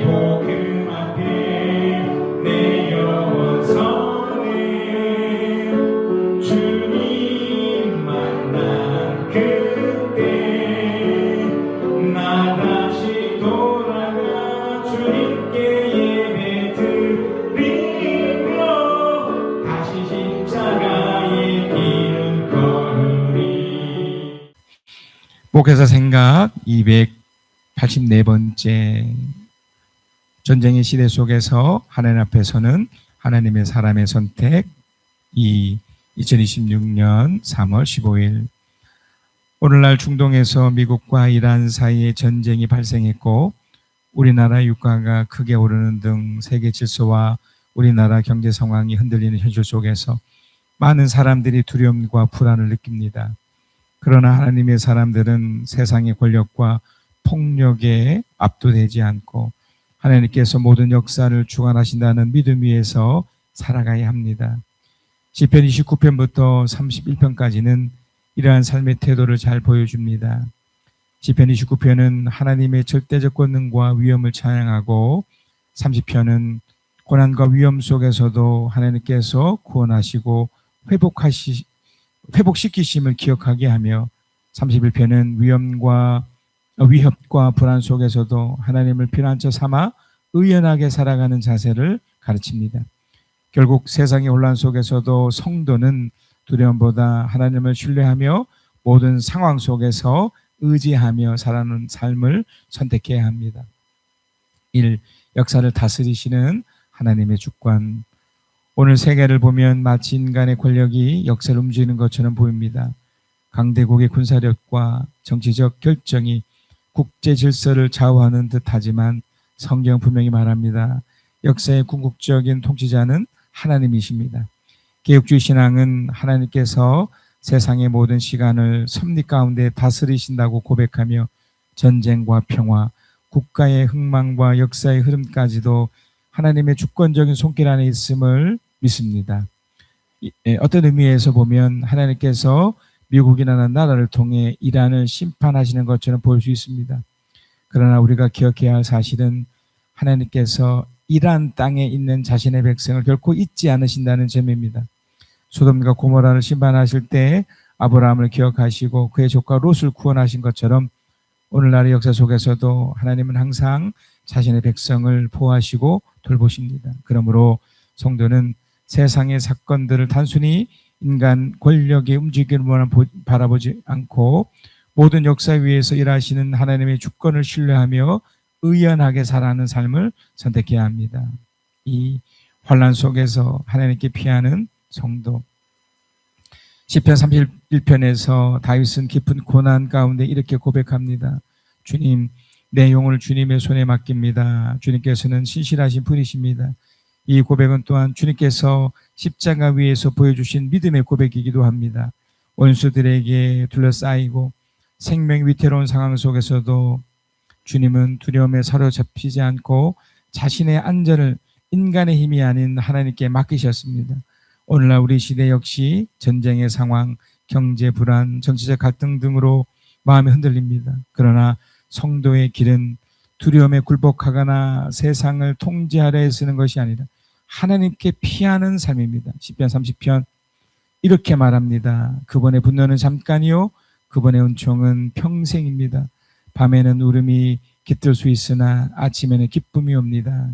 복음 앞에 내 영혼 서네. 주님 만난 그때 나 다시 돌아가 주님께 예배 드리며 다시 십자가의 길을 걸으리. 목회자 생각 284번째. 전쟁의 시대 속에서 하나님 앞에서는 하나님의 사람의 선택. 2026년 3월 15일. 오늘날 중동에서 미국과 이란 사이에 전쟁이 발생했고 우리나라 유가가 크게 오르는 등 세계 질서와 우리나라 경제 상황이 흔들리는 현실 속에서 많은 사람들이 두려움과 불안을 느낍니다. 그러나 하나님의 사람들은 세상의 권력과 폭력에 압도되지 않고 하나님께서 모든 역사를 주관하신다는 믿음 위에서 살아가야 합니다. 시편 29편부터 31편까지는 이러한 삶의 태도를 잘 보여줍니다. 시편 29편은 하나님의 절대적 권능과 위엄을 찬양하고 30편은 고난과 위험 속에서도 하나님께서 구원하시고 회복시키심을 기억하게 하며 31편은 위협과 불안 속에서도 하나님을 피난처 삼아 의연하게 살아가는 자세를 가르칩니다. 결국 세상의 혼란 속에서도 성도는 두려움보다 하나님을 신뢰하며 모든 상황 속에서 의지하며 살아가는 삶을 선택해야 합니다. 1. 역사를 다스리시는 하나님의 주권. 오늘 세계를 보면 마치 인간의 권력이 역사를 움직이는 것처럼 보입니다. 강대국의 군사력과 정치적 결정이 국제 질서를 좌우하는 듯하지만 성경 분명히 말합니다. 역사의 궁극적인 통치자는 하나님이십니다. 개혁주의 신앙은 하나님께서 세상의 모든 시간을 섭리 가운데 다스리신다고 고백하며 전쟁과 평화, 국가의 흥망과 역사의 흐름까지도 하나님의 주권적인 손길 안에 있음을 믿습니다. 어떤 의미에서 보면 하나님께서 미국이라는 나라를 통해 이란을 심판하시는 것처럼 보일 수 있습니다. 그러나 우리가 기억해야 할 사실은 하나님께서 이란 땅에 있는 자신의 백성을 결코 잊지 않으신다는 점입니다. 소돔과 고모라를 심판하실 때 아브라함을 기억하시고 그의 조카 롯을 구원하신 것처럼 오늘날의 역사 속에서도 하나님은 항상 자신의 백성을 보호하시고 돌보십니다. 그러므로 성도는 세상의 사건들을 단순히 인간 권력의 움직임으로만 바라보지 않고 모든 역사 위에서 일하시는 하나님의 주권을 신뢰하며 의연하게 살아가는 삶을 선택해야 합니다. 이 환난 속에서 하나님께 피하는 성도. 시편 31편에서 다윗은 깊은 고난 가운데 이렇게 고백합니다. 주님, 내 영혼을 주님의 손에 맡깁니다. 주님께서는 신실하신 분이십니다. 이 고백은 또한 주님께서 십자가 위에서 보여주신 믿음의 고백이기도 합니다. 원수들에게 둘러싸이고 생명 위태로운 상황 속에서도 주님은 두려움에 사로잡히지 않고 자신의 안전을 인간의 힘이 아닌 하나님께 맡기셨습니다. 오늘날 우리 시대 역시 전쟁의 상황, 경제 불안, 정치적 갈등 등으로 마음이 흔들립니다. 그러나 성도의 길은 두려움에 굴복하거나 세상을 통제하려 애쓰는 것이 아니라 하나님께 피하는 삶입니다. 시편 30편 이렇게 말합니다. 그분의 분노는 잠깐이요 그분의 은총은 평생입니다. 밤에는 울음이 깃들 수 있으나 아침에는 기쁨이 옵니다.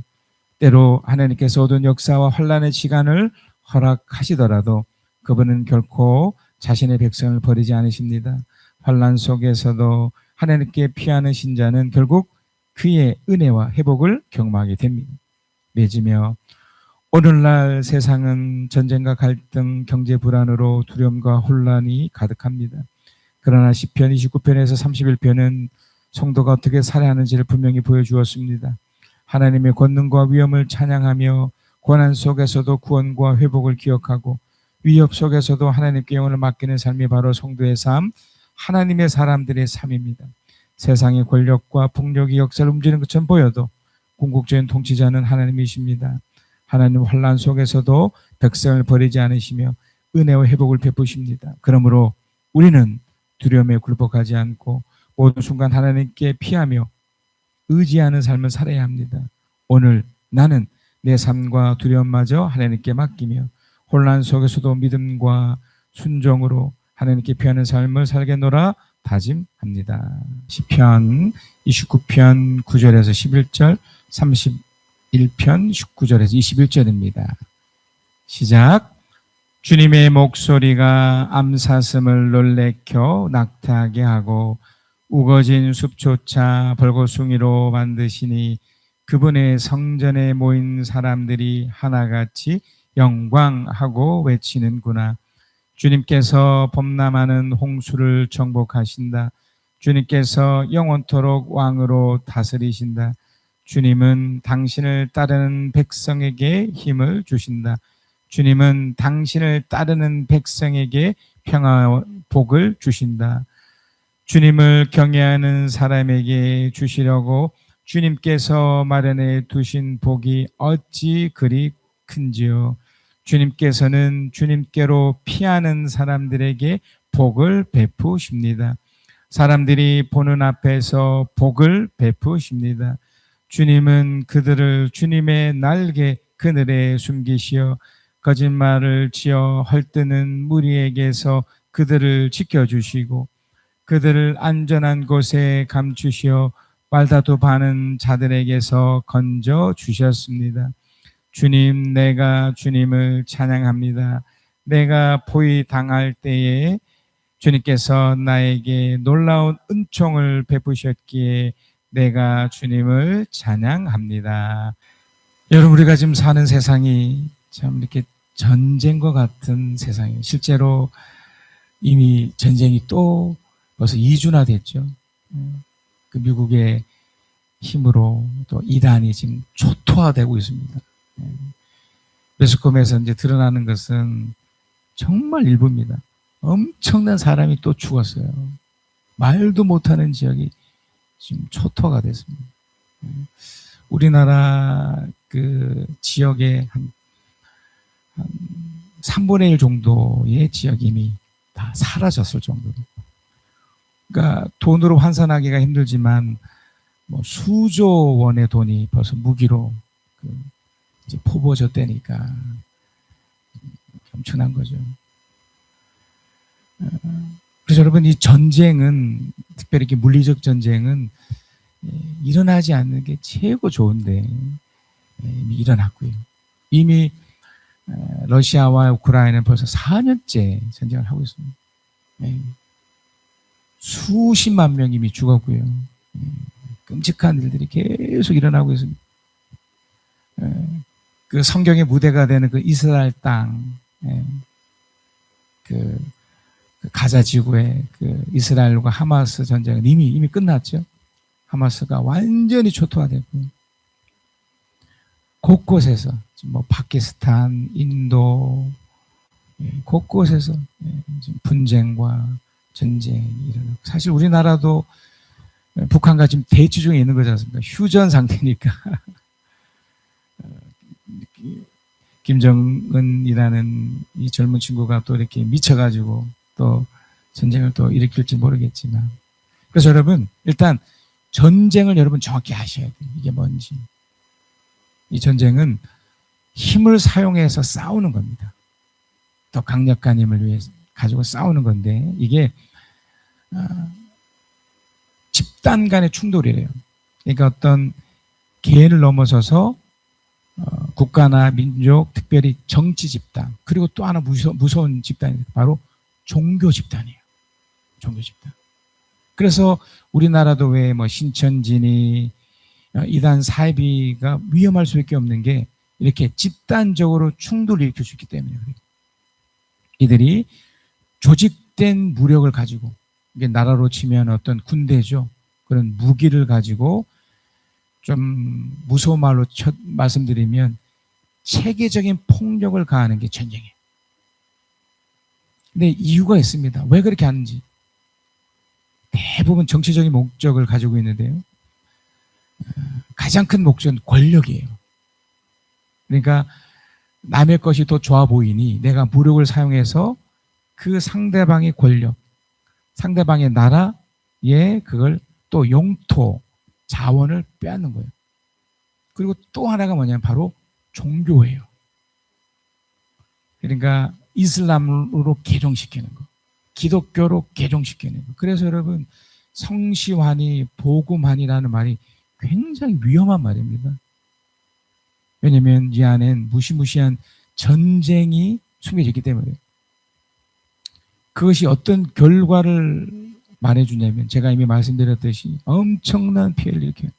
때로 하나님께서 얻은 역사와 환난의 시간을 허락하시더라도 그분은 결코 자신의 백성을 버리지 않으십니다. 환난 속에서도 하나님께 피하는 신자는 결국 그의 은혜와 회복을 경험하게 됩니다. 맺으며 오늘날 세상은 전쟁과 갈등, 경제 불안으로 두려움과 혼란이 가득합니다. 그러나 시편 29편에서 31편은 성도가 어떻게 살아야 하는지를 분명히 보여주었습니다. 하나님의 권능과 위엄을 찬양하며 고난 속에서도 구원과 회복을 기억하고 위협 속에서도 하나님께 영혼을 맡기는 삶이 바로 성도의 삶, 하나님의 사람들의 삶입니다. 세상의 권력과 폭력이 역사를 움직이는 것처럼 보여도 궁극적인 통치자는 하나님이십니다. 하나님 환난 속에서도 백성을 버리지 않으시며 은혜와 회복을 베푸십니다. 그러므로 우리는 두려움에 굴복하지 않고 모든 순간 하나님께 피하며 의지하는 삶을 살아야 합니다. 오늘 나는 내 삶과 두려움마저 하나님께 맡기며 혼란 속에서도 믿음과 순종으로 하나님께 피하는 삶을 살겠노라 다짐합니다. 시편 29편 9절에서 11절, 31편 19절에서 21절입니다. 시작. 주님의 목소리가 암사슴을 놀래켜 낙타하게 하고 우거진 숲조차 벌거숭이로 만드시니 그분의 성전에 모인 사람들이 하나같이 영광하고 외치는구나. 주님께서 범람하는 홍수를 정복하신다. 주님께서 영원토록 왕으로 다스리신다. 주님은 당신을 따르는 백성에게 힘을 주신다. 주님은 당신을 따르는 백성에게 평화와 복을 주신다. 주님을 경외하는 사람에게 주시려고 주님께서 마련해 두신 복이 어찌 그리 큰지요. 주님께서는 주님께로 피하는 사람들에게 복을 베푸십니다. 사람들이 보는 앞에서 복을 베푸십니다. 주님은 그들을 주님의 날개 그늘에 숨기시어 거짓말을 지어 헐뜯는 무리에게서 그들을 지켜주시고 그들을 안전한 곳에 감추시어 말다툼 하는 자들에게서 건져 주셨습니다. 주님, 내가 주님을 찬양합니다. 내가 포위 당할 때에 주님께서 나에게 놀라운 은총을 베푸셨기에 내가 주님을 찬양합니다. 여러분, 우리가 지금 사는 세상이 참 이렇게 전쟁과 같은 세상이에요. 실제로 이미 전쟁이 또 벌써 2주나 됐죠. 그 미국의 힘으로 또 이란이 지금 초토화되고 있습니다. 매스컴에서 이제 드러나는 것은 정말 일부입니다. 엄청난 사람이 또 죽었어요. 말도 못하는 지역이 지금 초토화가 됐습니다. 우리나라 그 지역의 한 3분의 1 정도의 지역이 이미 다 사라졌을 정도로. 그러니까 돈으로 환산하기가 힘들지만 뭐 수조 원의 돈이 벌써 무기로 이제 포부어졌다니까 엄청난 거죠. 그래서 여러분, 이 전쟁은, 특별히 이렇게 물리적 전쟁은 일어나지 않는 게 최고 좋은데 이미 일어났고요. 이미 러시아와 우크라이나는 벌써 4년째 전쟁을 하고 있습니다. 수십만 명이 이미 죽었고요. 끔찍한 일들이 계속 일어나고 있습니다. 그 성경의 무대가 되는 그 이스라엘 땅, 그 가자 지구의 그 이스라엘과 하마스 전쟁은 이미 끝났죠. 하마스가 완전히 초토화됐고, 곳곳에서 뭐 파키스탄, 인도, 곳곳에서 지금 분쟁과 전쟁이 일어나고, 사실 우리나라도 북한과 지금 대치 중에 있는 거지 않습니까? 휴전 상태니까. 김정은이라는 이 젊은 친구가 또 이렇게 미쳐가지고 또 전쟁을 또 일으킬지 모르겠지만, 그래서 여러분, 일단 전쟁을 여러분 정확히 아셔야 돼요. 이게 뭔지. 이 전쟁은 힘을 사용해서 싸우는 겁니다. 더 강력한 힘을 위해서 가지고 싸우는 건데, 이게 집단 간의 충돌이래요. 그러니까 어떤 개인을 넘어서서 국가나 민족, 특별히 정치 집단, 그리고 또 하나 무서운 집단이 바로 종교 집단이에요. 종교 집단. 그래서 우리나라도 왜 뭐 신천지니 이단 사이비가 위험할 수밖에 없는 게 이렇게 집단적으로 충돌을 일으킬 수 있기 때문에 그래요. 이들이 조직된 무력을 가지고, 이게 나라로 치면 어떤 군대죠. 그런 무기를 가지고, 좀 무서운 말로 말씀드리면 체계적인 폭력을 가하는 게 전쟁이에요. 근데 이유가 있습니다. 왜 그렇게 하는지. 대부분 정치적인 목적을 가지고 있는데요. 가장 큰 목적은 권력이에요. 그러니까 남의 것이 더 좋아 보이니 내가 무력을 사용해서 그 상대방의 권력, 상대방의 나라에 그걸 또 영토, 자원을 빼앗는 거예요. 그리고 또 하나가 뭐냐면 바로 종교예요. 그러니까 이슬람으로 개종시키는 거, 기독교로 개종시키는 거. 그래서 여러분 성시환이 복음환이라는 말이 굉장히 위험한 말입니다. 왜냐하면 이 안엔 무시무시한 전쟁이 숨겨져 있기 때문에. 그것이 어떤 결과를 말해주냐면 제가 이미 말씀드렸듯이 엄청난 피해를 일으켜요.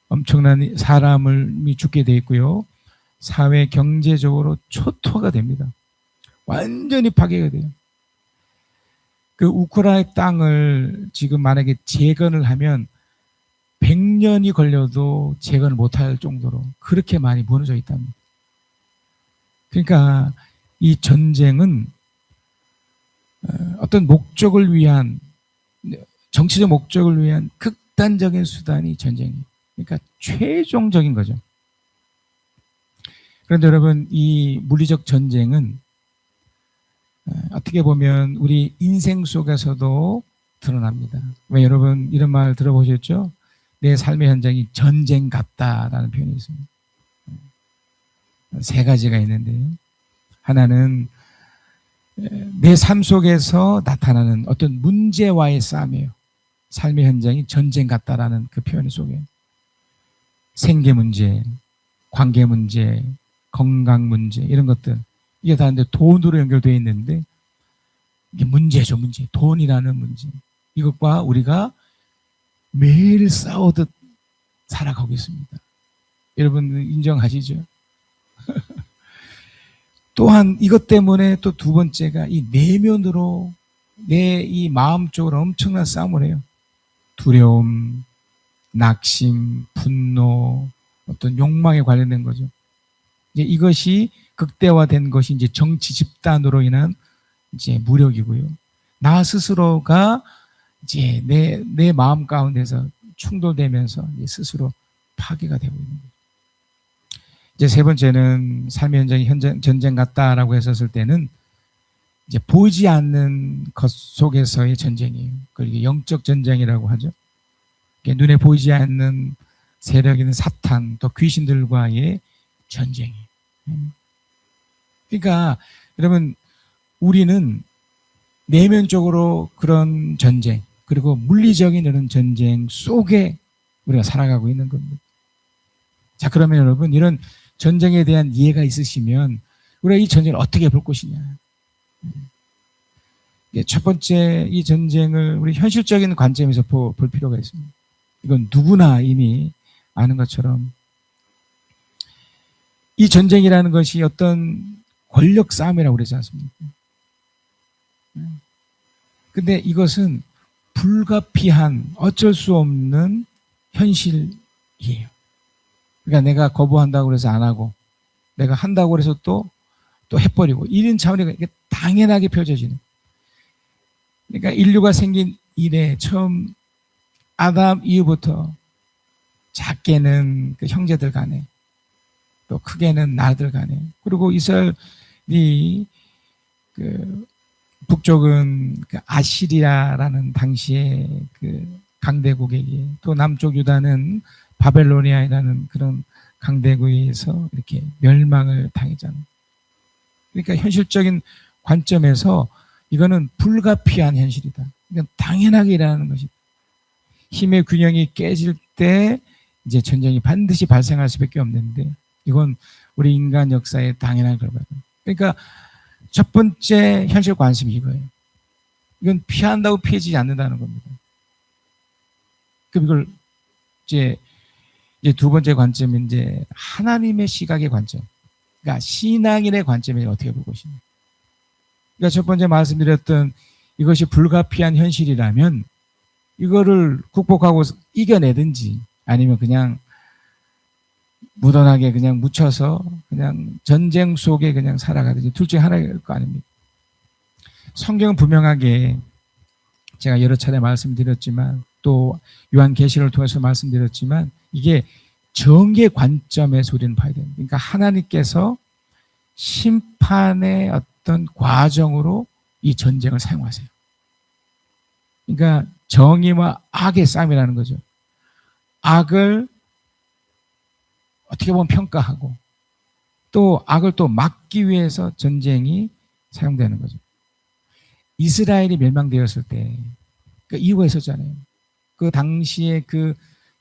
엄청난 사람이 죽게 돼 있고요. 사회 경제적으로 초토화가 됩니다. 완전히 파괴가 돼요. 그 우크라이나 땅을 지금 만약에 재건을 하면 100년이 걸려도 재건을 못할 정도로 그렇게 많이 무너져 있답니다. 그러니까 이 전쟁은 어떤 목적을 위한, 정치적 목적을 위한 극단적인 수단이 전쟁이에요. 그러니까 최종적인 거죠. 그런데 여러분, 이 물리적 전쟁은 어떻게 보면 우리 인생 속에서도 드러납니다. 왜 여러분 이런 말 들어보셨죠? 내 삶의 현장이 전쟁 같다라는 표현이 있습니다. 세 가지가 있는데요. 하나는 내 삶 속에서 나타나는 어떤 문제와의 싸움이에요. 삶의 현장이 전쟁 같다라는 그 표현 속에 생계 문제, 관계 문제, 건강 문제 이런 것들 이게 다 이제 돈으로 연결되어 있는데 이게 문제죠, 문제. 돈이라는 문제. 이것과 우리가 매일 싸우듯 살아가고 있습니다. 여러분 인정하시죠? 또한 이것 때문에 또 두 번째가 이 내면으로 내 이 마음 쪽으로 엄청난 싸움을 해요. 두려움, 낙심, 분노, 어떤 욕망에 관련된 거죠. 이제 이것이 극대화된 것이 이제 정치 집단으로 인한 이제 무력이고요. 나 스스로가 이제 내 마음 가운데서 충돌되면서 이제 스스로 파괴가 되고 있는 거죠. 이제 세 번째는 삶의 현장이 전쟁 같다라고 했었을 때는 이제 보이지 않는 것 속에서의 전쟁이에요. 그걸 영적 전쟁이라고 하죠. 눈에 보이지 않는 세력인 사탄 또 귀신들과의 전쟁이에요. 그러니까 여러분 우리는 내면적으로 그런 전쟁 그리고 물리적인 이런 전쟁 속에 우리가 살아가고 있는 겁니다. 자, 그러면 여러분 이런 전쟁에 대한 이해가 있으시면 우리가 이 전쟁을 어떻게 볼 것이냐. 첫 번째 이 전쟁을 우리 현실적인 관점에서 볼 필요가 있습니다. 이건 누구나 이미 아는 것처럼 이 전쟁이라는 것이 어떤 권력 싸움이라고 그러지 않습니까? 근데 이것은 불가피한 어쩔 수 없는 현실이에요. 그러니까 내가 거부한다고 해서 안 하고 내가 한다고 해서 또 해버리고 이런 차원이 이게 당연하게 펼쳐지는. 그러니까 인류가 생긴 이래 처음 아담 이후부터 작게는 그 형제들 간에 또 크게는 나들 간에 그리고 이스라엘이 그 북쪽은 그 아시리아라는 당시에 그 강대국에게 또 남쪽 유다는 바벨로니아라는 그런 강대국에 의해서 이렇게 멸망을 당했잖아요. 그러니까 현실적인 관점에서 이거는 불가피한 현실이다. 이건 당연하게 일어나는 것이다. 힘의 균형이 깨질 때 이제 전쟁이 반드시 발생할 수밖에 없는데 이건 우리 인간 역사의 당연한 결과다. 그러니까 첫 번째 현실 관심이 이거예요. 이건 피한다고 피해지지 않는다는 겁니다. 그럼 이걸 이제 두 번째 관점은 이제 하나님의 시각의 관점. 그러니까 신앙인의 관점에 어떻게 볼 것이냐. 그러니까 첫 번째 말씀드렸던 이것이 불가피한 현실이라면 이거를 극복하고 이겨내든지 아니면 그냥 무던하게 그냥 묻혀서 그냥 전쟁 속에 그냥 살아가든지 둘 중에 하나일 거 아닙니까? 성경은 분명하게 제가 여러 차례 말씀드렸지만 또 요한계시를 통해서 말씀드렸지만 이게 정의 관점에서 우리는 봐야 됩니다. 그러니까 하나님께서 심판의 어떤 과정으로 이 전쟁을 사용하세요. 그러니까 정의와 악의 싸움이라는 거죠. 악을 어떻게 보면 평가하고 또 악을 또 막기 위해서 전쟁이 사용되는 거죠. 이스라엘이 멸망되었을 때 그 이유가 있었잖아요. 그 당시에 그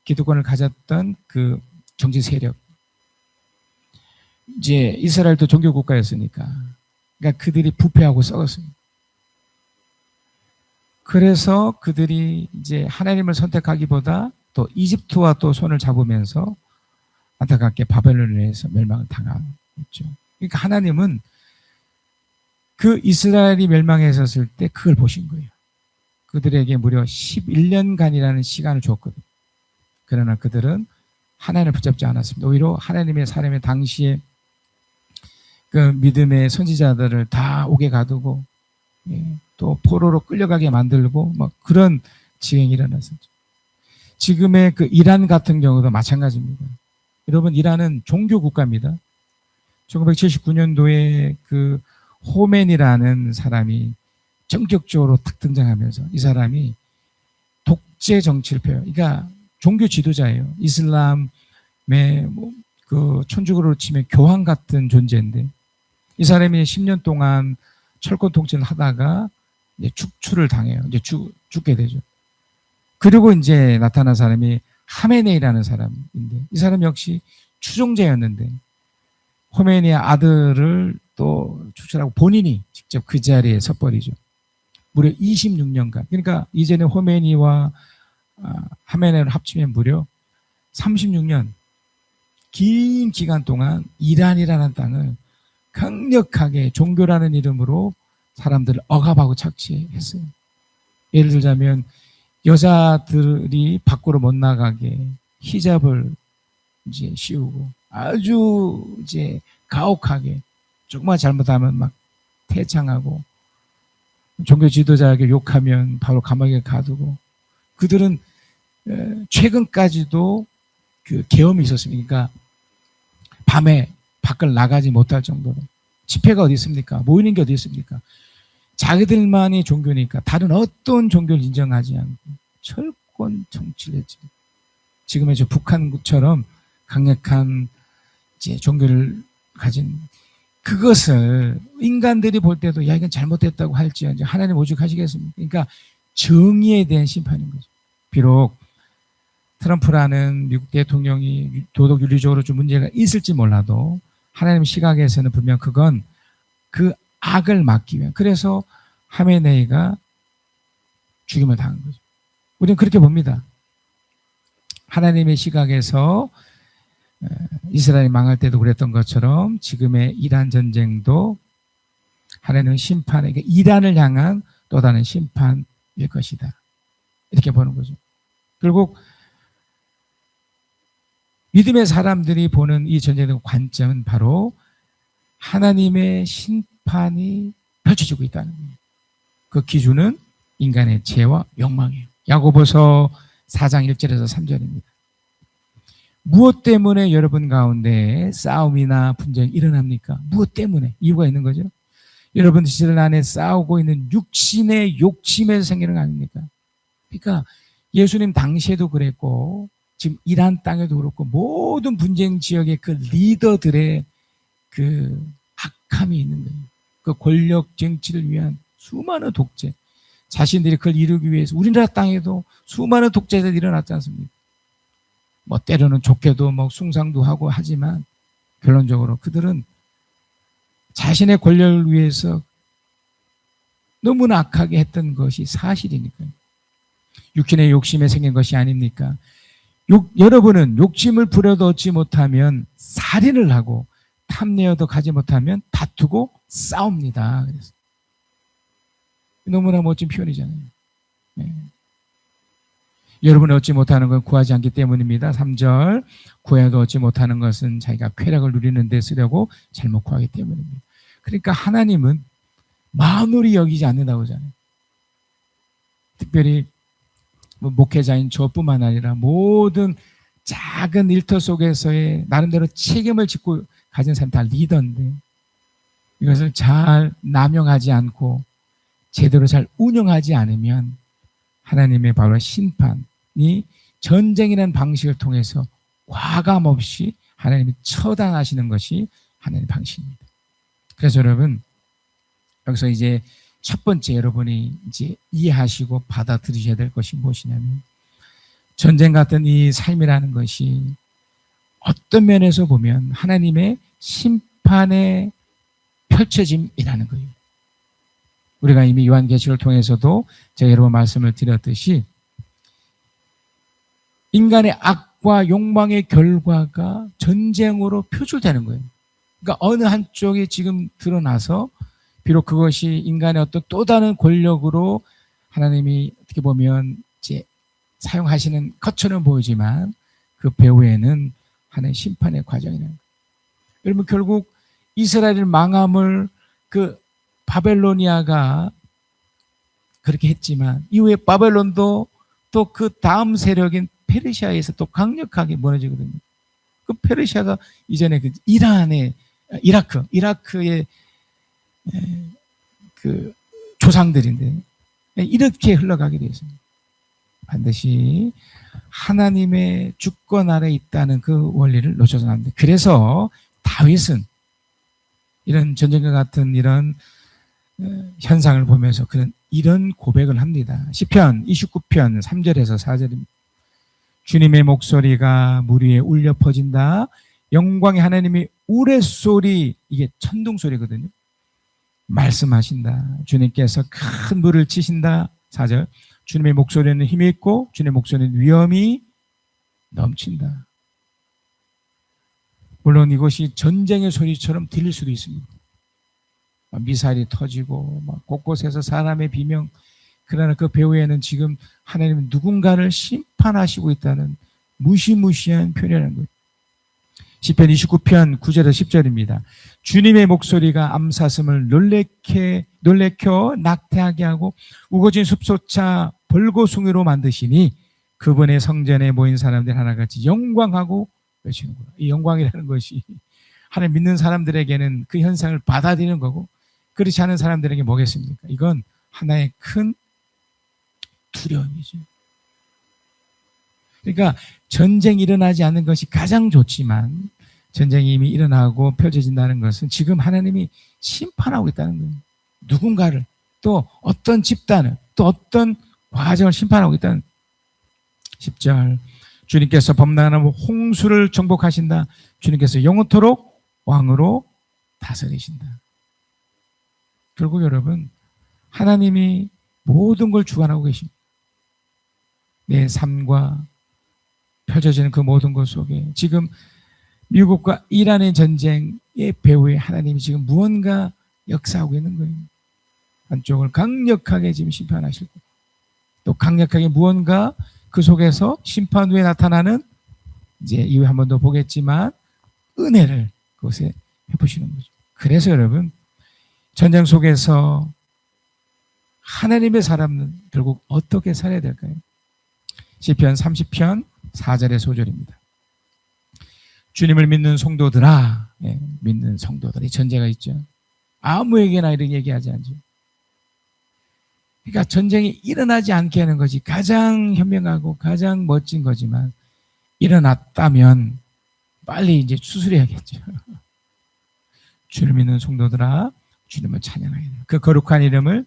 기득권을 가졌던 그 정치 세력, 이제 이스라엘도 종교 국가였으니까, 그러니까 그들이 부패하고 썩었어요. 그래서 그들이 이제 하나님을 선택하기보다 또 이집트와 또 손을 잡으면서 안타깝게 바벨론에 의해서 멸망을 당했죠. 그러니까 하나님은 그 이스라엘이 멸망했었을 때 그걸 보신 거예요. 그들에게 무려 11년간이라는 시간을 줬거든요. 그러나 그들은 하나님을 붙잡지 않았습니다. 오히려 하나님의 사람의 당시에 그 믿음의 선지자들을 다 옥에 가두고 또 포로로 끌려가게 만들고 막 그런 지행이 일어났었죠. 지금의 그 이란 같은 경우도 마찬가지입니다. 여러분, 이란은 종교 국가입니다. 1979년도에 그 호메니라는 사람이 전격적으로 탁 등장하면서 이 사람이 독재 정치를 펴요. 그러니까 종교 지도자예요. 이슬람의 그 천주교로 치면 교황 같은 존재인데 이 사람이 10년 동안 철권 통치를 하다가 이제 축출을 당해요. 이제 죽게 되죠. 그리고 이제 나타난 사람이 하메네이라는 사람인데 이 사람 역시 추종자였는데 호메니의 아들을 또 축출하고 본인이 직접 그 자리에 섰버리죠. 무려 26년간. 그러니까 이제는 호메니와 하메네이를 합치면 무려 36년 긴 기간 동안 이란이라는 땅을 강력하게 종교라는 이름으로 사람들을 억압하고 착취했어요. 예를 들자면 여자들이 밖으로 못 나가게 히잡을 이제 씌우고 아주 이제 가혹하게 조금만 잘못하면 막 태창하고 종교 지도자에게 욕하면 바로 감옥에 가두고 그들은 최근까지도 그 계엄이 있었습니다. 그러니까 밤에 밖을 나가지 못할 정도로 집회가 어디 있습니까? 모이는 게 어디 있습니까? 자기들만의 종교니까 다른 어떤 종교를 인정하지 않고 철권 정치를 했죠. 지금의 저 북한처럼 강력한 이제 종교를 가진 그것을 인간들이 볼 때도 야 이건 잘못됐다고 할지언정 하나님 오죽하시겠습니까? 그러니까 정의에 대한 심판인 거죠. 비록 트럼프라는 미국 대통령이 도덕 윤리적으로 좀 문제가 있을지 몰라도 하나님 시각에서는 분명 그건 그 악을 막기 위한 그래서 하메네이가 죽임을 당한 거죠. 우리는 그렇게 봅니다. 하나님의 시각에서 이스라엘이 망할 때도 그랬던 것처럼 지금의 이란 전쟁도 하나님은 심판에 이란을 향한 또 다른 심판일 것이다. 이렇게 보는 거죠. 결국 믿음의 사람들이 보는 이 전쟁의 관점은 바로 하나님의 심판이 펼쳐지고 있다는 거예요. 그 기준은 인간의 죄와 욕망이에요. 야고보서 4장 1절에서 3절입니다. 무엇 때문에 여러분 가운데 싸움이나 분쟁이 일어납니까? 무엇 때문에? 이유가 있는 거죠. 여러분들 안에 싸우고 있는 육신의 욕심에서 생기는 거 아닙니까? 그러니까 예수님 당시에도 그랬고 지금 이란 땅에도 그렇고 모든 분쟁 지역의 그 리더들의 그 악함이 있는 거예요. 그 권력 정치를 위한 수많은 독재 자신들이 그걸 이루기 위해서 우리나라 땅에도 수많은 독재자들이 일어났지 않습니까? 뭐 때로는 좋게도 뭐 숭상도 하고 하지만 결론적으로 그들은 자신의 권력을 위해서 너무나 악하게 했던 것이 사실이니까요. 육신의 욕심에 생긴 것이 아닙니까? 여러분은 욕심을 부려도 얻지 못하면 살인을 하고 탐내어도 가지 못하면 다투고 싸웁니다. 그래서 너무나 멋진 표현이잖아요. 네. 여러분이 얻지 못하는 건 구하지 않기 때문입니다. 3절 구해도 얻지 못하는 것은 자기가 쾌락을 누리는 데 쓰려고 잘못 구하기 때문입니다. 그러니까 하나님은 만홀히 여기지 않는다고 하잖아요. 특별히 목회자인 저뿐만 아니라 모든 작은 일터 속에서의 나름대로 책임을 짓고 가진 사람 다 리더인데 이것을 잘 남용하지 않고 제대로 잘 운영하지 않으면 하나님의 바로 심판이 전쟁이라는 방식을 통해서 과감 없이 하나님이 처단하시는 것이 하나님의 방식입니다. 그래서 여러분, 여기서 이제 첫 번째 여러분이 이제 이해하시고 받아들이셔야 될 것이 무엇이냐면, 전쟁 같은 이 삶이라는 것이 어떤 면에서 보면 하나님의 심판의 펼쳐짐이라는 거예요. 우리가 이미 요한계시를 통해서도 제가 여러 번 말씀을 드렸듯이 인간의 악과 욕망의 결과가 전쟁으로 표출되는 거예요. 그러니까 어느 한쪽이 지금 드러나서 비록 그것이 인간의 어떤 또 다른 권력으로 하나님이 어떻게 보면 이제 사용하시는 것처럼 보이지만 그 배후에는 하나님의 심판의 과정이라는 거예요. 여러분, 결국 이스라엘 망함을 그 바벨로니아가 그렇게 했지만 이후에 바벨론도 또 그 다음 세력인 페르시아에서 또 강력하게 무너지거든요. 그 페르시아가 이전에 그 이라크의 그 조상들인데 이렇게 흘러가게 되어 있습니다. 반드시 하나님의 주권 아래 있다는 그 원리를 놓쳐서는 안 됩니다. 그래서 다윗은 이런 전쟁과 같은 이런 현상을 보면서 그는 이런 고백을 합니다. 시편 29편 3절에서 4절입니다. 주님의 목소리가 물 위에 울려 퍼진다. 영광의 하나님의 우레소리, 이게 천둥소리거든요. 말씀하신다. 주님께서 큰 물을 치신다. 4절. 주님의 목소리는 힘이 있고 주님의 목소리는 위엄이 넘친다. 물론 이것이 전쟁의 소리처럼 들릴 수도 있습니다. 미사일이 터지고 곳곳에서 사람의 비명, 그러나 그 배후에는 지금 하나님은 누군가를 심판하시고 있다는 무시무시한 표현이라는 거예요. 시편 29편 9절에서 10절입니다. 주님의 목소리가 암사슴을 놀래켜 낙태하게 하고 우거진 숲소차 벌거숭이로 만드시니 그분의 성전에 모인 사람들 하나같이 영광하고 외치는구나. 이 영광이라는 것이 하나님 믿는 사람들에게는 그 현상을 받아들이는 거고, 그렇지 않은 사람들에게 뭐겠습니까? 이건 하나의 큰 두려움이죠. 그러니까 전쟁이 일어나지 않는 것이 가장 좋지만 전쟁이 이미 일어나고 펼쳐진다는 것은 지금 하나님이 심판하고 있다는 거예요. 누군가를, 또 어떤 집단을, 또 어떤 과정을 심판하고 있다는. 10절. 주님께서 범람한 홍수를 정복하신다. 주님께서 영원토록 왕으로 다스리신다. 결국 여러분, 하나님이 모든 걸 주관하고 계십니다. 내 삶과 펼쳐지는 그 모든 것 속에 지금 미국과 이란의 전쟁의 배후에 하나님이 지금 무언가 역사하고 있는 거예요. 한쪽을 강력하게 지금 심판하시고, 또 강력하게 무언가 그 속에서 심판 후에 나타나는, 이제 이후에 한 번 더 보겠지만, 은혜를 그것에 해보시는 거죠. 그래서 여러분, 전쟁 속에서 하나님의 사람은 결국 어떻게 살아야 될까요? 시편 30편 4절의 소절입니다. 주님을 믿는 성도들아, 믿는 성도들이 전제가 있죠. 아무에게나 이런 얘기하지 않죠. 그러니까 전쟁이 일어나지 않게 하는 것이 가장 현명하고 가장 멋진 거지만, 일어났다면 빨리 이제 수술해야겠죠. 주를 믿는 성도들아, 주님을 찬양하여라. 그 거룩한 이름을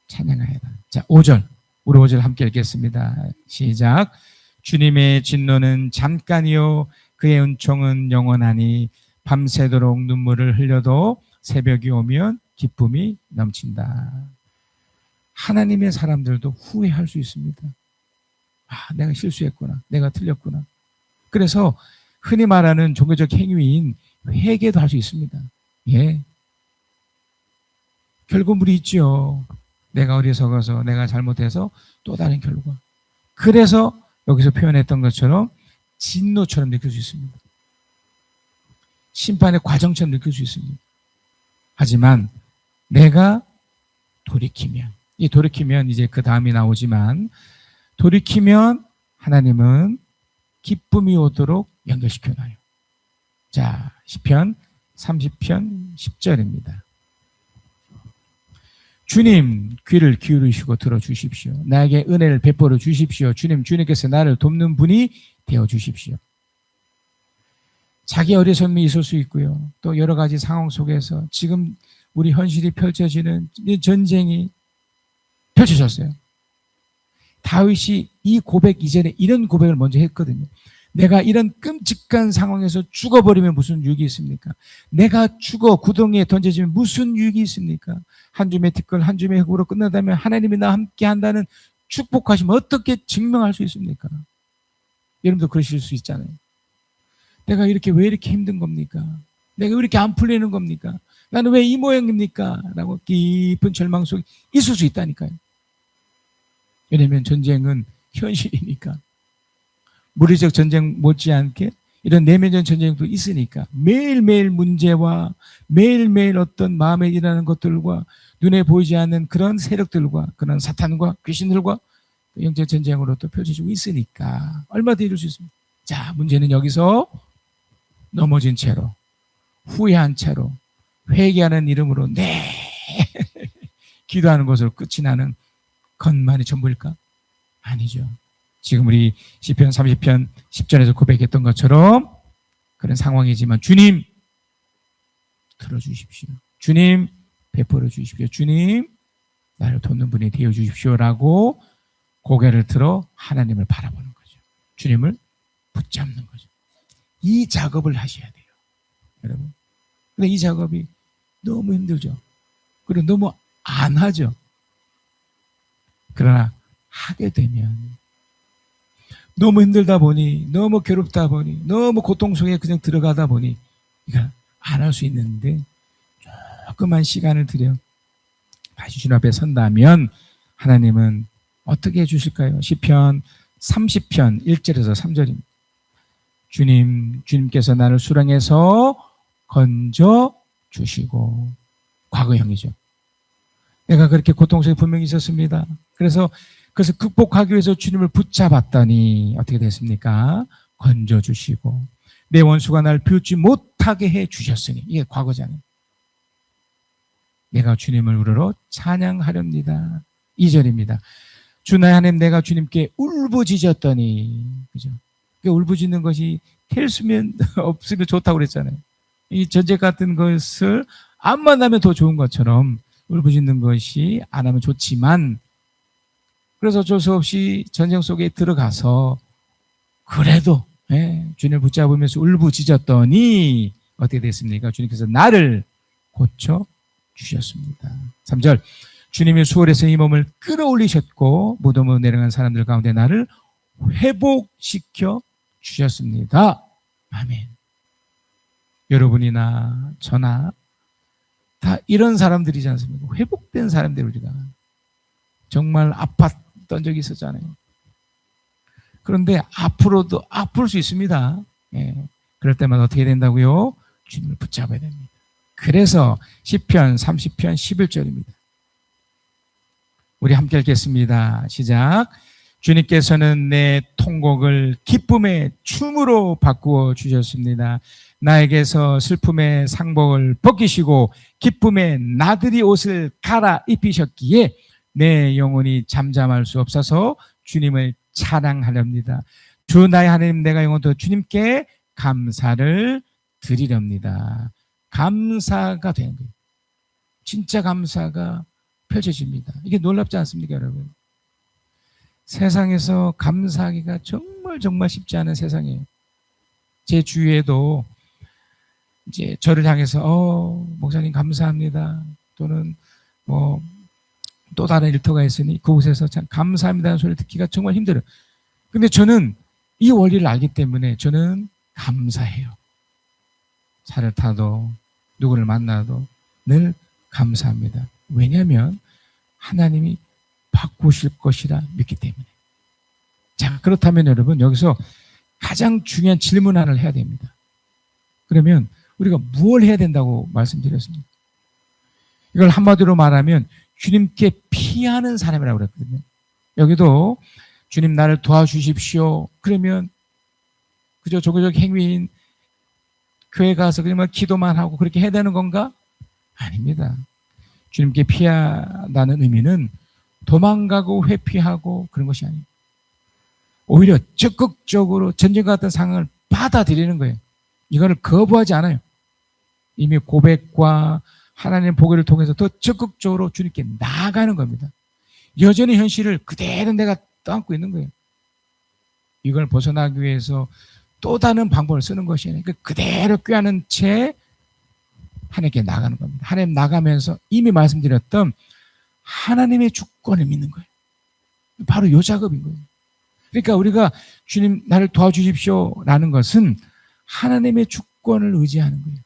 찬양하여라. 자, 5절. 우리 5절 함께 읽겠습니다. 시작. 주님의 진노는 잠깐이요 그의 은총은 영원하니 밤새도록 눈물을 흘려도 새벽이 오면 기쁨이 넘친다. 하나님의 사람들도 후회할 수 있습니다. 내가 실수했구나. 내가 틀렸구나. 그래서 흔히 말하는 종교적 행위인 회개도 할 수 있습니다. 예. 결과물이 있죠. 내가 어리석어서, 내가 잘못해서 또 다른 결과. 그래서 여기서 표현했던 것처럼 진노처럼 느낄 수 있습니다. 심판의 과정처럼 느낄 수 있습니다. 하지만 내가 돌이키면, 이 돌이키면 이제 그 다음이 나오지만, 돌이키면 하나님은 기쁨이 오도록 연결시켜놔요. 자, 시편 30편 10절입니다. 주님, 귀를 기울이시고 들어주십시오. 나에게 은혜를 베풀어 주십시오. 주님께서 나를 돕는 분이 되어 주십시오. 자기 어리석음이 있을 수 있고요. 또 여러 가지 상황 속에서 지금 우리 현실이 펼쳐지는 이 전쟁이 펼쳐졌어요. 다윗이 이 고백 이전에 이런 고백을 먼저 했거든요. 내가 이런 끔찍한 상황에서 죽어버리면 무슨 유익이 있습니까? 내가 죽어 구덩이에 던져지면 무슨 유익이 있습니까? 한 줌의 티끌 한 줌의 흙으로 끝나다면 하나님이 나와 함께 한다는 축복하시면 어떻게 증명할 수 있습니까? 여러분도 그러실 수 있잖아요. 내가 이렇게 왜 이렇게 힘든 겁니까? 내가 왜 이렇게 안 풀리는 겁니까? 나는 왜 이 모양입니까? 라고 깊은 절망 속에 있을 수 있다니까요. 왜냐하면 전쟁은 현실이니까. 물리적 전쟁 못지않게 이런 내면적 전쟁도 있으니까 매일매일 문제와 매일매일 어떤 마음에 일어나는 것들과 눈에 보이지 않는 그런 세력들과 그런 사탄과 귀신들과 영적 전쟁으로 또 펼쳐지고 있으니까 얼마든지 이룰 수 있습니다. 자, 문제는 여기서 넘어진 채로 후회한 채로 회개하는 이름으로 네 기도하는 것으로 끝이 나는 것만이 전부일까? 아니죠. 지금 우리 시편 30편 10절에서 고백했던 것처럼 그런 상황이지만 주님 들어주십시오. 주님 베풀어 주십시오. 주님 나를 돕는 분이 되어 주십시오라고 고개를 들어 하나님을 바라보는 거죠. 주님을 붙잡는 거죠. 이 작업을 하셔야 돼요. 여러분. 근데 이 작업이 너무 힘들죠. 그리고 너무 안 하죠. 그러나 하게 되면 너무 힘들다 보니 너무 괴롭다 보니 너무 고통 속에 그냥 들어가다 보니 이걸 안 할 수 있는데 조금만 시간을 들여 다시 주님 앞에 선다면 하나님은 어떻게 해주실까요? 시편 30편 1절에서 3절입니다. 주님께서 나를 수렁에서 건져 주시고 과거형이죠. 내가 그렇게 고통 속에 분명히 있었습니다. 그래서 그것을 극복하기 위해서 주님을 붙잡았더니 어떻게 됐습니까? 건져 주시고 내 원수가 날 비웃지 못하게 해 주셨으니 이게 과거잖아요. 내가 주님을 우러러 찬양하렵니다. 2절입니다. 주 나의 하나님 내가 주님께 울부짖었더니 그죠? 울부짖는 것이 텔수면 없으면 좋다고 그랬잖아요. 이 전쟁 같은 것을 안 만나면 더 좋은 것처럼 울부짖는 것이 안 하면 좋지만 그래서 어쩔 수 없이 전쟁 속에 들어가서 그래도 주님을 붙잡으면서 울부짖었더니 어떻게 됐습니까? 주님께서 나를 고쳐 주셨습니다. 3절 주님이 수월에서 이 몸을 끌어올리셨고 무덤으로 내려간 사람들 가운데 나를 회복시켜 주셨습니다. 아멘. 여러분이나 저나 다 이런 사람들이지 않습니까? 회복된 사람들 우리가 정말 아팠던 적이 있었잖아요. 그런데 앞으로도 아플 수 있습니다. 그럴 때마다 어떻게 된다고요? 주님을 붙잡아야 됩니다. 그래서 시편 30편 11절입니다. 우리 함께 읽겠습니다. 시작. 주님께서는 내 통곡을 기쁨의 춤으로 바꾸어 주셨습니다. 나에게서 슬픔의 상복을 벗기시고 기쁨의 나들이 옷을 갈아입히셨기에 내 영혼이 잠잠할 수 없어서 주님을 찬양하렵니다. 주 나의 하나님 내가 영원토록 주님께 감사를 드리렵니다. 감사가 되는 거예요. 진짜 감사가 펼쳐집니다. 이게 놀랍지 않습니까, 여러분? 세상에서 감사하기가 정말 쉽지 않은 세상이에요. 제 주위에도 이제 저를 향해서 목사님 감사합니다. 또는 뭐 또 다른 일터가 있으니 그곳에서 참 감사합니다는 소리를 듣기가 정말 힘들어요. 근데 저는 이 원리를 알기 때문에 저는 감사해요. 차를 타도 누구를 만나도 늘 감사합니다. 왜냐하면 하나님이 바꾸실 것이라 믿기 때문에. 자, 그렇다면 여러분 여기서 가장 중요한 질문 하나를 해야 됩니다. 그러면 우리가 무엇을 해야 된다고 말씀드렸습니다. 이걸 한마디로 말하면 주님께 피하는 사람이라고 그랬거든요. 여기도 주님 나를 도와주십시오. 그러면 그저 종교적 행위인 교회 가서 그냥 기도만 하고 그렇게 해야 되는 건가? 아닙니다. 주님께 피한다는 의미는 도망가고 회피하고 그런 것이 아닙니다. 오히려 적극적으로 전쟁과 같은 상황을 받아들이는 거예요. 이거를 거부하지 않아요. 이미 고백과 하나님의 보혈을 통해서 더 적극적으로 주님께 나아가는 겁니다. 여전히 현실을 그대로 내가 떠안고 있는 거예요. 이걸 벗어나기 위해서 또 다른 방법을 쓰는 것이 아니라 그대로 꾀하는 채 하나님께 나가는 겁니다. 하나님 나가면서 이미 말씀드렸던 하나님의 주권을 믿는 거예요. 바로 이 작업인 거예요. 그러니까 우리가 주님 나를 도와주십시오 라는 것은 하나님의 주권을 의지하는 거예요.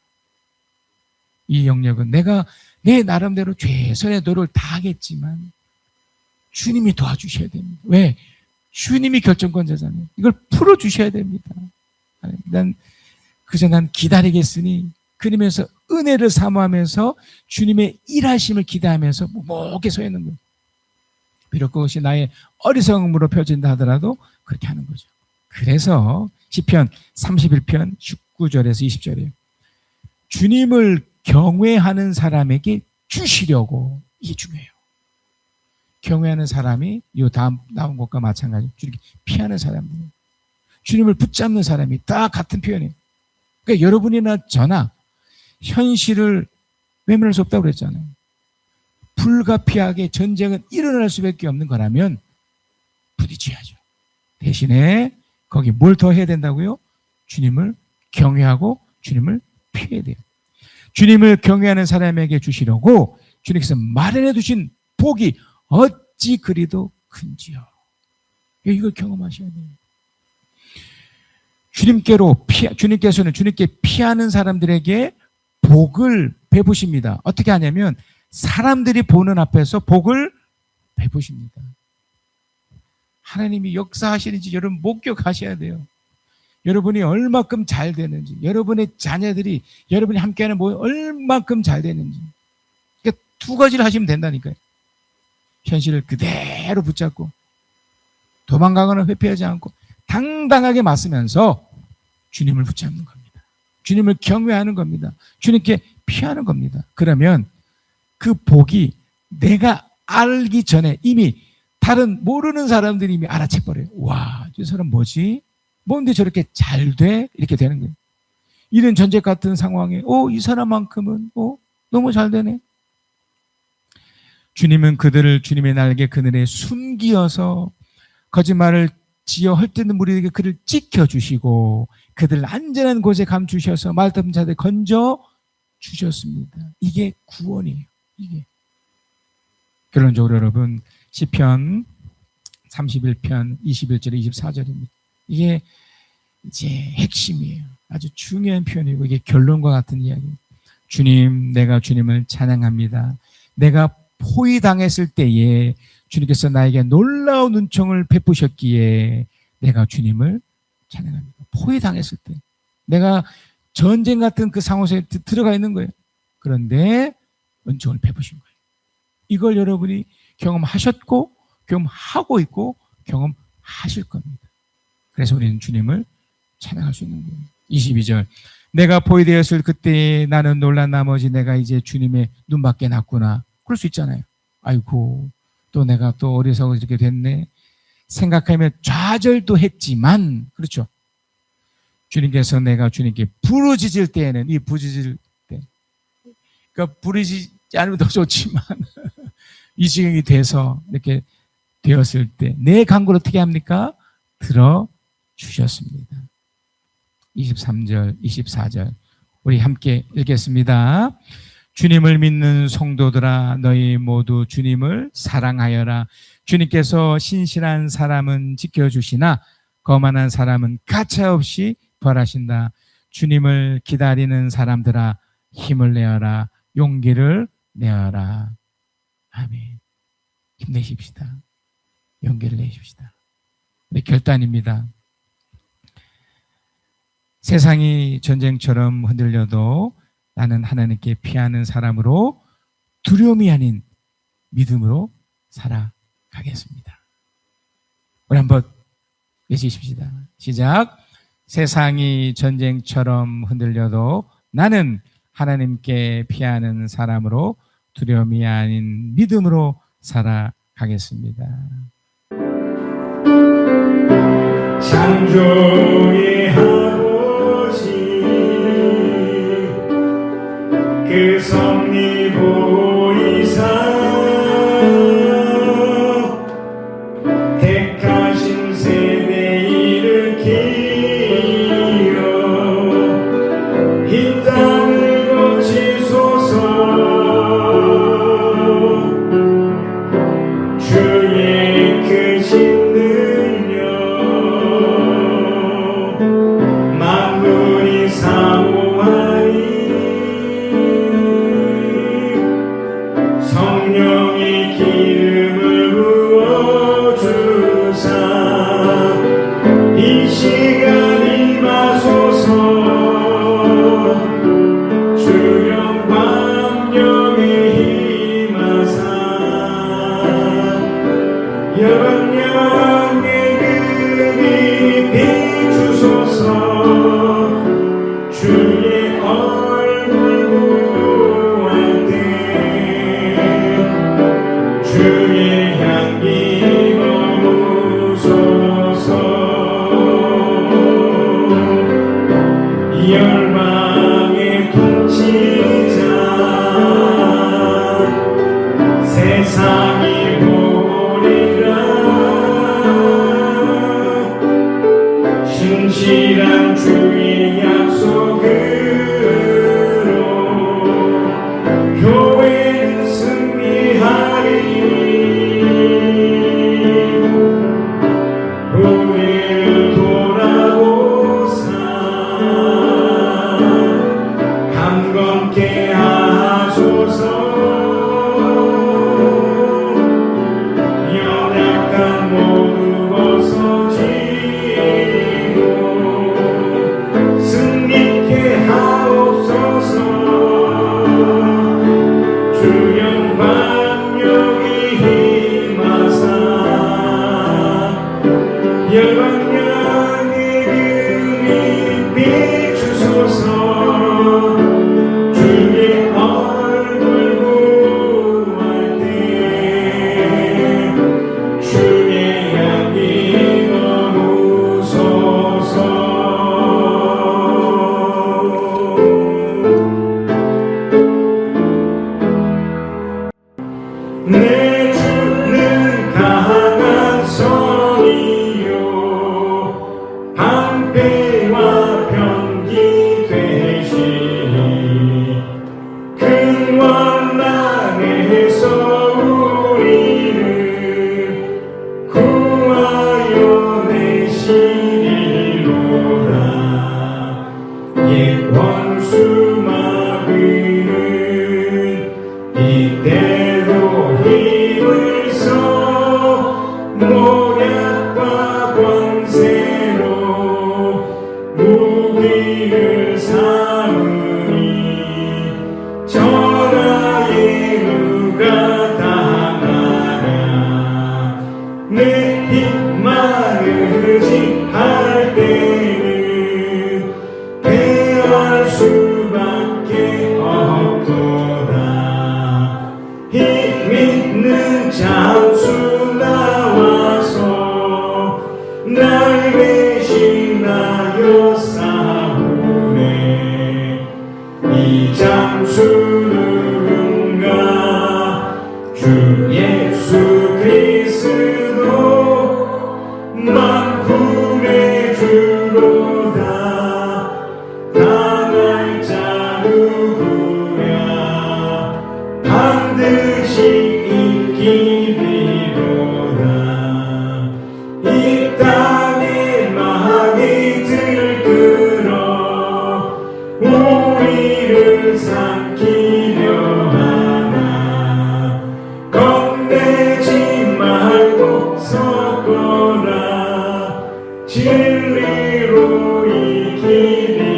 이 영역은 내가 내 나름대로 최선의 노력을 다하겠지만 주님이 도와주셔야 됩니다. 왜? 주님이 결정권자잖아요. 이걸 풀어주셔야 됩니다. 난 기다리겠으니 그러면서 은혜를 사모하면서 주님의 일하심을 기대하면서 묵묵히 서 있는 거예요. 비록 그것이 나의 어리석음으로 펴진다 하더라도 그렇게 하는 거죠. 그래서 시편 31편 19절에서 20절이에요. 주님을 경외하는 사람에게 주시려고, 이게 중요해요. 경외하는 사람이 이 다음 나온 것과 마찬가지로 주님께 피하는 사람들, 주님을 붙잡는 사람이 다 같은 표현이에요. 그러니까 여러분이나 저나 현실을 외면할 수 없다고 그랬잖아요. 불가피하게 전쟁은 일어날 수밖에 없는 거라면 부딪혀야죠. 대신에 거기 뭘 더 해야 된다고요? 주님을 경외하고 주님을 피해야 돼요. 주님을 경외하는 사람에게 주시려고 주님께서 마련해 두신 복이 어찌 그리도 큰지요. 이걸 경험하셔야 돼요. 주님께서는 주님께 피하는 사람들에게 복을 베푸십니다. 어떻게 하냐면 사람들이 보는 앞에서 복을 베푸십니다. 하나님이 역사하시는지 여러분 목격하셔야 돼요. 여러분이 얼마큼 잘 되는지, 여러분의 자녀들이 여러분이 함께하는 모임 얼마큼 잘 되는지, 그러니까 두 가지를 하시면 된다니까요. 현실을 그대로 붙잡고 도망가거나 회피하지 않고 당당하게 맞서면서 주님을 붙잡는 겁니다. 주님을 경외하는 겁니다. 주님께 피하는 겁니다. 그러면 그 복이 내가 알기 전에 이미 다른 모르는 사람들이 이미 알아채버려요. 와, 저 사람 뭐지? 뭔데 저렇게 잘 돼? 이렇게 되는 거예요. 이런 전쟁 같은 상황에 이 사람만큼은 너무 잘 되네. 주님은 그들을 주님의 날개 그늘에 숨기어서 거짓말을 지어 헐뜯는 무리에게 그를 지켜주시고 그들을 안전한 곳에 감추셔서 말없는 자들 건져 주셨습니다. 이게 구원이에요. 이게 결론적으로 여러분 시편 31편 21절에 24절입니다. 이게 이제 핵심이에요. 아주 중요한 표현이고 이게 결론과 같은 이야기입니다. 주님, 내가 주님을 찬양합니다. 내가 포위당했을 때에 주님께서 나에게 놀라운 은총을 베푸셨기에 내가 주님을 찬양합니다. 포위당했을 때 내가 전쟁 같은 그 상황에 들어가 있는 거예요. 그런데 은총을 베푸신 거예요. 이걸 여러분이 경험하셨고 경험하고 있고 경험하실 겁니다. 그래서 우리는 주님을 찬양할 수 있는 거예요. 22절 내가 포위되었을 그때 나는 놀란 나머지 내가 이제 주님의 눈밖에 났구나. 그럴 수 있잖아요. 아이고 또 내가 또 어리석어 이렇게 됐네. 생각하면 좌절도 했지만 그렇죠. 주님께서 내가 주님께 부르짖을 때에는 이 부르짖을 때 그러니까 부르짖지 않으면 더 좋지만 이 지경이 돼서 이렇게 되었을 때 내 간구를 어떻게 합니까? 들어주셨습니다. 23절 24절 우리 함께 읽겠습니다. 주님을 믿는 성도들아 너희 모두 주님을 사랑하여라. 주님께서 신실한 사람은 지켜주시나 거만한 사람은 가차없이 벌하신다. 주님을 기다리는 사람들아 힘을 내어라. 용기를 내어라. 아멘. 힘내십시다. 용기를 내십시다. 네, 결단입니다. 세상이 전쟁처럼 흔들려도 나는 하나님께 피하는 사람으로 두려움이 아닌 믿음으로 살아가겠습니다. 우리 한번 외치십시다. 시작. 세상이 전쟁처럼 흔들려도 나는 하나님께 피하는 사람으로 두려움이 아닌 믿음으로 살아가겠습니다. 창조의 아버지 그 섭리 보이사 택하신 세대 일으키어 이 땅을 고치소서. 주의 크신 능력 만물이 사모하니 성령의 기름을 부어주사 이 시간 임하소서. 주영 광명에 임하사 열방령의 금이 비추소서. 주의 얼굴 구할 때 주의 향기 머무소서. 열방의 통치자 세상이 보리라. 신실한 주의 약속으로 교회는 승리하리. 우리를 돌아보사 강건케 하소서. 연약한 모두 벗어지고 승리케 하옵소서. 주영 광명이 임하사 열방령의 금이 비추소서. 주의 얼굴 구할 때 주의 향기 머무소서. 내 주는 강한 성이요 방패와 병기 되시니 큰 원난에서 우리를 구하여 내시리로다. 옛 원수 마귀는 이대로 힘을 써 모략과 권세로 무기를 삼으니 전하에 누가 당하랴. 내 힘만 의지할 때는 패할 수밖에 없도다. 힘 있는 장수 나와서 날 대신하여 싸우네. 이 장수 누군가 주 예수 그리스도 만군의 주로다. 당할 자 누구랴 반드시 이기리로다. 이 땅의 마귀 들끓어 우리를 삼키려 하나. 겁내지 말고 섰거라. 진리로 이기리로다.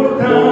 못한